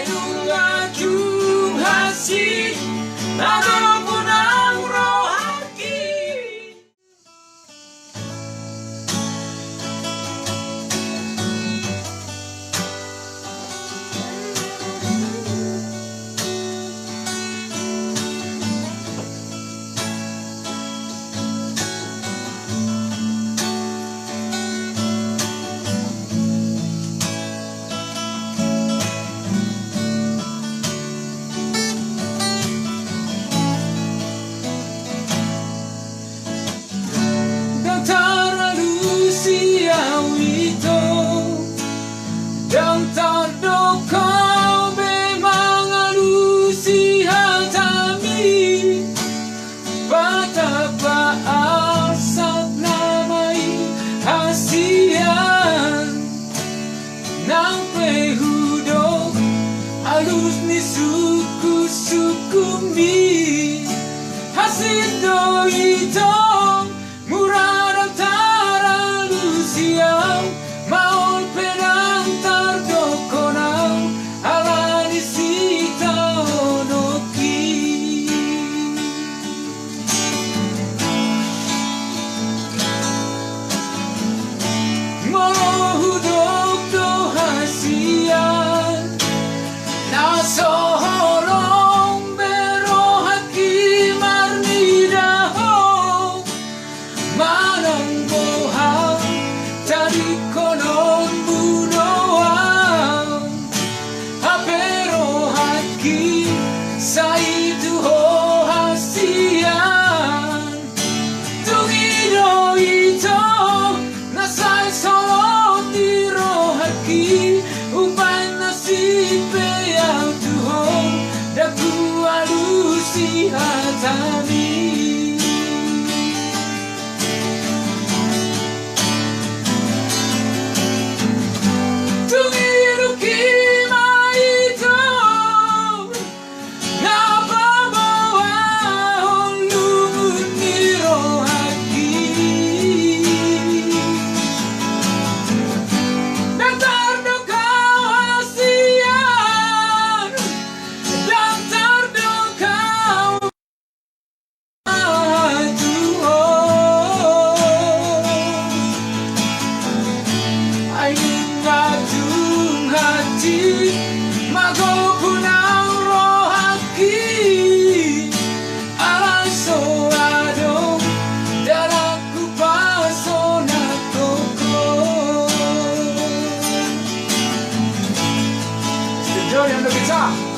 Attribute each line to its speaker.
Speaker 1: Ayung ajung hasih ataupun ang rohaki. Dan tado kau memang alusia tami Betapa asap namai hasian Nang pehudok alus ni suku mi Hasil do itong murah dan tara lusia Maul pedang tardokonau alani sita onoki Molohudok do hasian Nasoholong berohaki marnidaho Manang bohang tadi konon bunoang Apero haki sa itu ho hasian Tungido ito nasay solo tiro haki Upay nasipe ang tuho daku alusi hatami Ayung ajung hati magopun ang rohaki Alay so adong daraku paso na koko Mr. Johnny on the guitar.